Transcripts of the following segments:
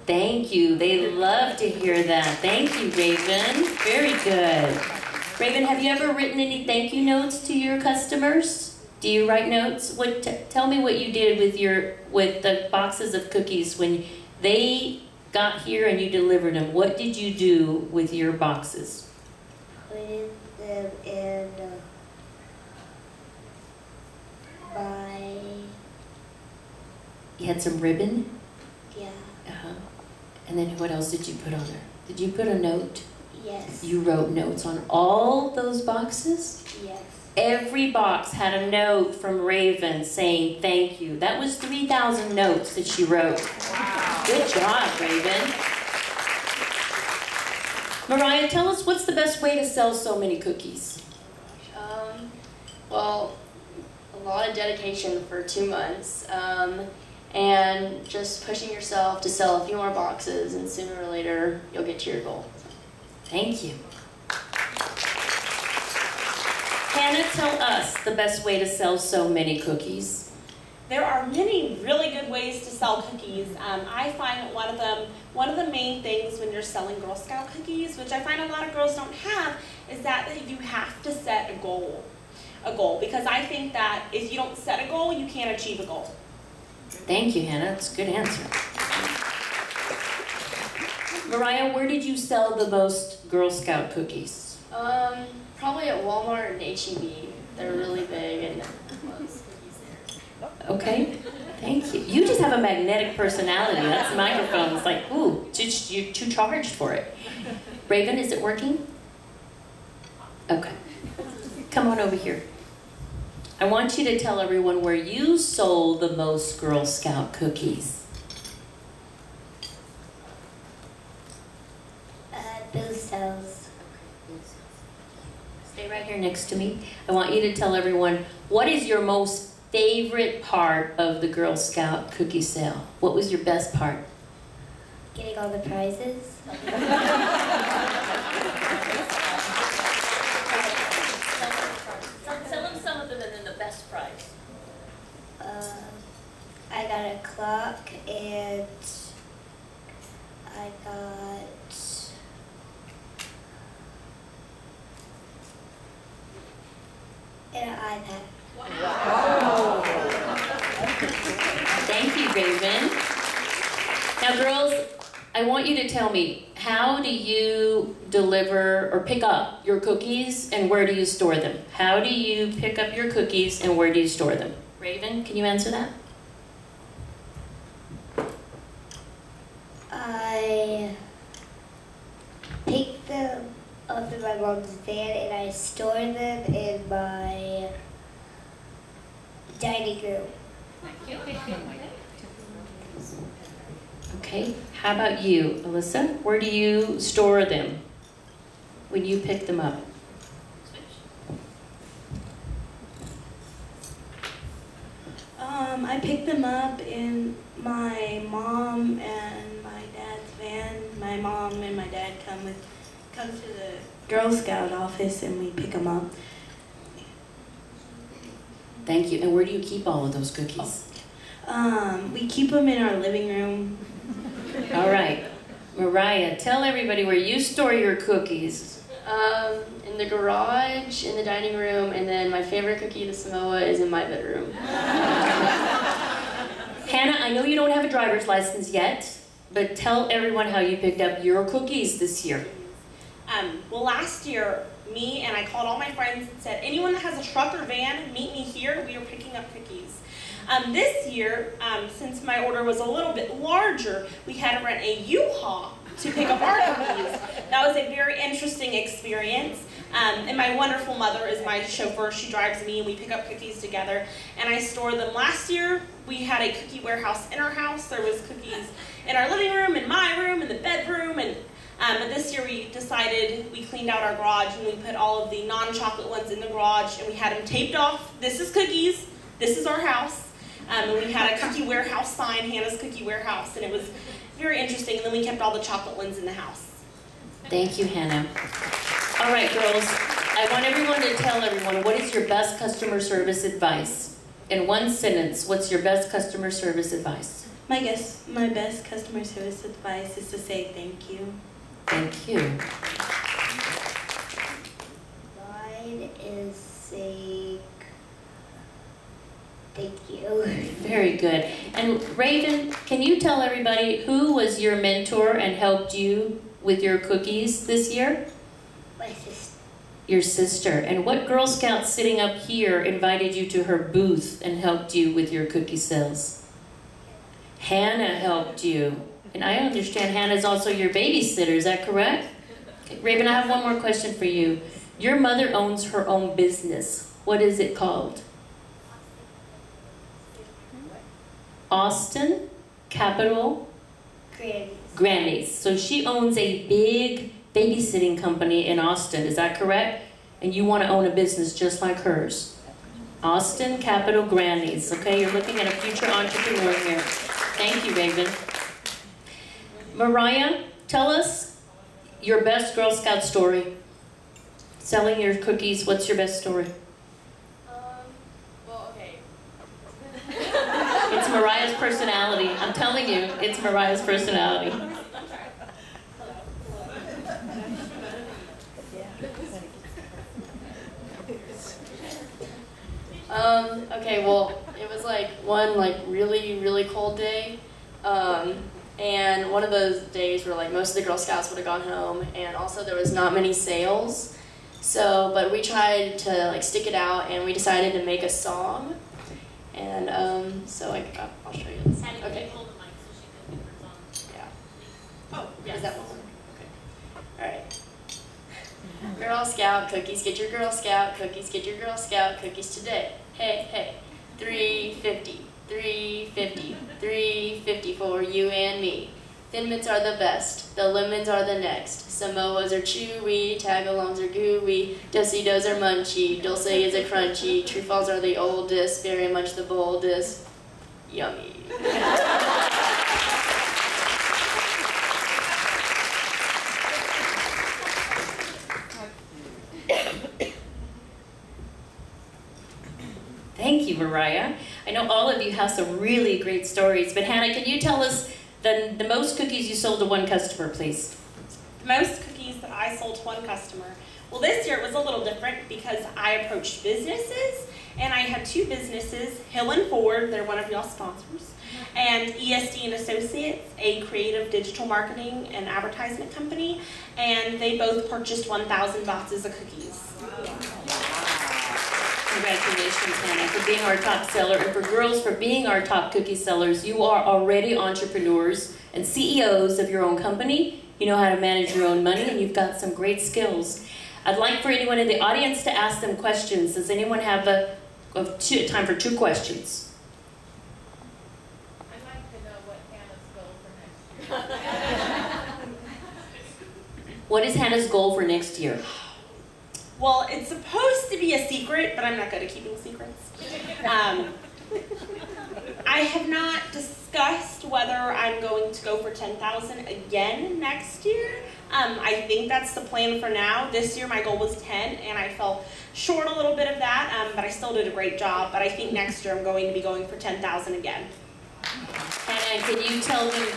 Thank you. They love to hear that. Thank you, Raven. Very good. Raven, have you ever written any thank you notes to your customers? Do you write notes? Tell me what you did with the boxes of cookies when they got here and you delivered them. What did you do with your boxes? Put them in You had some ribbon? Yeah. Uh-huh. And then what else did you put on there? Did you put a note? Yes. You wrote notes on all those boxes? Yes. Every box had a note from Raven saying thank you. That was 3,000 notes that she wrote. Wow. Good job, Raven. Mariah, tell us what's the best way to sell so many cookies? Well, a lot of dedication for 2 months, and just pushing yourself to sell a few more boxes, and sooner or later you'll get to your goal. Thank you. Hannah, tell us the best way to sell so many cookies. There are many really good ways to sell cookies. I find that one of the main things when you're selling Girl Scout cookies, which I find a lot of girls don't have, is that you have to set a goal. Because I think that if you don't set a goal, you can't achieve a goal. Thank you, Hannah. That's a good answer. Mariah, where did you sell the most Girl Scout cookies? Probably at Walmart and H-E-B. They're really big and Okay, thank you. You just have a magnetic personality. That's the microphone. It's like, ooh, you're too charged for it. Raven, is it working? Okay. Come on over here. I want you to tell everyone where you sold the most Girl Scout cookies. Those cells. Stay right here next to me. I want you to tell everyone, what is your most favorite part of the Girl Scout cookie sale? What was your best part? Getting all the prizes. Tell them some of them and then the best prize. I got a clock and I got an iPad. Wow. Thank you, Raven. Now, girls, I want you to tell me, how do you deliver or pick up your cookies and where do you store them? How do you pick up your cookies and where do you store them? Raven, can you answer that? I pick them up in my mom's van and I store them in my dining room. Okay, how about you, Alyssa? Where do you store them when you pick them up? I pick them up in my mom and my dad's van. My mom and my dad come to the Girl Scout office and we pick them up. Thank you. And where do you keep all of those cookies? We keep them in our living room. All right. Mariah, tell everybody where you store your cookies. in the garage, in the dining room, and then my favorite cookie, the Samoa, is in my bedroom. Hannah, I know you don't have a driver's license yet, but tell everyone how you picked up your cookies this year. Well, last year, me and I called all my friends and said, anyone that has a truck or van, meet me here. We are picking up cookies. This year, since my order was a little bit larger, we had to rent a U-Haul to pick up our cookies. That was a very interesting experience. And my wonderful mother is my chauffeur. She drives me and we pick up cookies together. And I store them. Last year, we had a cookie warehouse in our house. There was cookies in our living room, in my room, in the bedroom. And but this year we decided, we cleaned out our garage and we put all of the non-chocolate ones in the garage and we had them taped off. This is cookies. This is our house. And we had a cookie warehouse sign, Hannah's Cookie Warehouse, and it was very interesting. And then we kept all the chocolate ones in the house. Thank you, Hannah. All right, girls, I want everyone to tell everyone, what is your best customer service advice? In one sentence, what's your best customer service advice? My best customer service advice is to say thank you. Thank you. Mine is say thank you. Very good. And Raven, can you tell everybody who was your mentor and helped you with your cookies this year? My sister. Your sister. And what Girl Scout sitting up here invited you to her booth and helped you with your cookie sales? Hannah helped you. And I understand Hannah's also your babysitter, is that correct? Okay. Raven, I have one more question for you. Your mother owns her own business. What is it called? Austin Capital Grannies. So she owns a big babysitting company in Austin, is that correct? And you want to own a business just like hers. Austin Capital Grannies, okay? You're looking at a future entrepreneur here. Thank you, Raven. Mariah, tell us your best Girl Scout story. Selling your cookies, what's your best story? Well, okay. It's Mariah's personality. I'm telling you, it's Mariah's personality. Okay, well, it was like one really, really cold day. And one of those days where like most of the Girl Scouts would have gone home, and also there was not many sales. So, but we tried to like stick it out, and we decided to make a song. And so I'll show you this. Okay. Yeah. Oh, yeah. Is that one? Okay. All right. Girl Scout cookies, get your Girl Scout cookies, get your Girl Scout cookies today. Hey, hey. $3.50, $3.50, $3.50 for you and me. Thin Mints are the best, the lemons are the next. Samoas are chewy, tagalongs are gooey, Dosey-Dos are munchy, Dulce is a crunchy, Truffaut's are the oldest, very much the boldest. Yummy. Thank you, Mariah. I know all of you have some really great stories, but Hannah, can you tell us the most cookies you sold to one customer, please? The most cookies that I sold to one customer. Well, this year it was a little different because I approached businesses, and I had two businesses, Hill and Ford, they're one of y'all's sponsors, and ESD and Associates, a creative digital marketing and advertisement company, and they both purchased 1,000 boxes of cookies. Congratulations, Hannah, for being our top seller, and for girls for being our top cookie sellers. You are already entrepreneurs and CEOs of your own company. You know how to manage your own money, and you've got some great skills. I'd like for anyone in the audience to ask them questions. Does anyone have time for two questions? I'd like to know what Hannah's goal for next year. What is Hannah's goal for next year? Well, it's supposed to be a secret, but I'm not good at keeping secrets. I have not discussed whether I'm going to go for 10,000 again next year. I think that's the plan for now. This year my goal was 10, and I fell short a little bit of that, but I still did a great job. But I think next year I'm going to be going for 10,000 again. Hannah, can you tell me,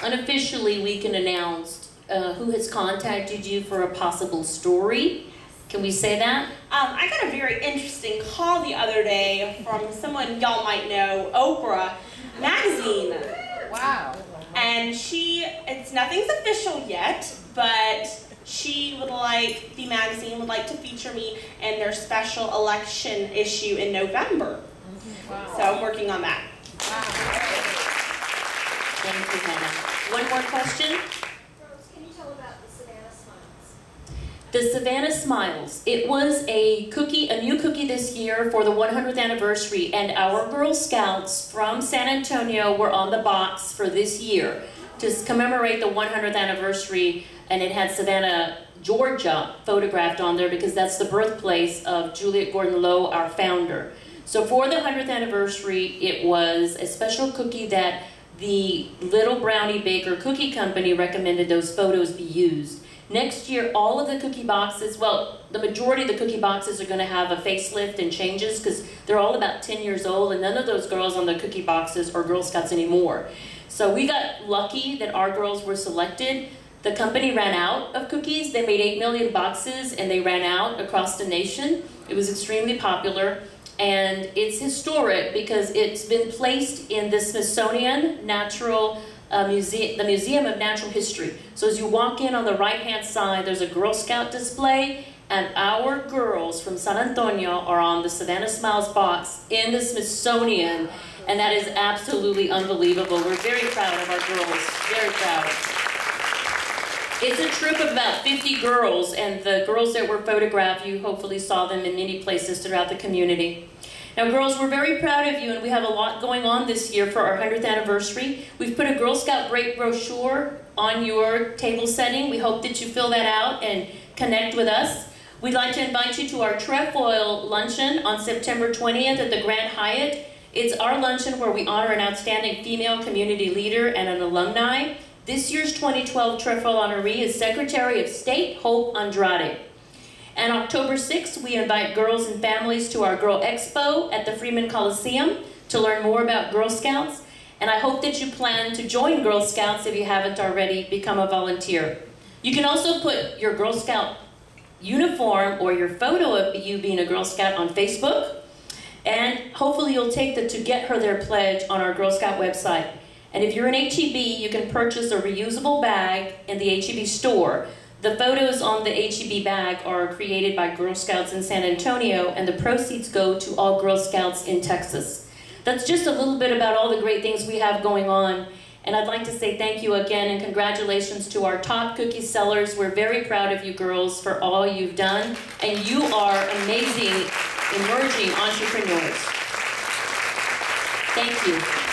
unofficially we can announce who has contacted you for a possible story? Can we say that? I got a very interesting call the other day from someone y'all might know, Oprah Magazine. Wow. And nothing's official yet, but the magazine would like to feature me in their special election issue in November. Wow. So I'm working on that. Wow. Thank you, Hannah. One more question? Rose, can you tell about the Savannah Smiles? The Savannah Smiles. It was a new cookie this year for the 100th anniversary, and our Girl Scouts from San Antonio were on the box for this year to commemorate the 100th anniversary, and it had Savannah, Georgia photographed on there because that's the birthplace of Juliet Gordon Lowe, our founder. So for the 100th anniversary, it was a special cookie that the Little Brownie Baker Cookie Company recommended those photos be used. Next year, all of the cookie boxes, well, the majority of the cookie boxes are going to have a facelift and changes because they're all about 10 years old, and none of those girls on the cookie boxes are Girl Scouts anymore. So we got lucky that our girls were selected. The company ran out of cookies. They made 8 million boxes, and they ran out across the nation. It was extremely popular, and it's historic because it's been placed in the Smithsonian Natural the Museum of Natural History. So as you walk in on the right-hand side, there's a Girl Scout display, and our girls from San Antonio are on the Savannah Smiles box in the Smithsonian, and that is absolutely unbelievable. We're very proud of our girls, very proud. It's a troop of about 50 girls, and the girls that were photographed, you hopefully saw them in many places throughout the community. Now girls, we're very proud of you, and we have a lot going on this year for our 100th anniversary. We've put a Girl Scout Break brochure on your table setting. We hope that you fill that out and connect with us. We'd like to invite you to our trefoil luncheon on September 20th at the Grand Hyatt. It's our luncheon where we honor an outstanding female community leader and an alumni. This year's 2012 trefoil honoree is Secretary of State Hope Andrade. And October 6th, we invite girls and families to our Girl Expo at the Freeman Coliseum to learn more about Girl Scouts. And I hope that you plan to join Girl Scouts if you haven't already, become a volunteer. You can also put your Girl Scout uniform or your photo of you being a Girl Scout on Facebook. And hopefully you'll take the To Get Her There pledge on our Girl Scout website. And if you're an HEB, you can purchase a reusable bag in the HEB store. The photos on the HEB bag are created by Girl Scouts in San Antonio, and the proceeds go to all Girl Scouts in Texas. That's just a little bit about all the great things we have going on. And I'd like to say thank you again and congratulations to our top cookie sellers. We're very proud of you girls for all you've done. And you are amazing, emerging entrepreneurs. Thank you.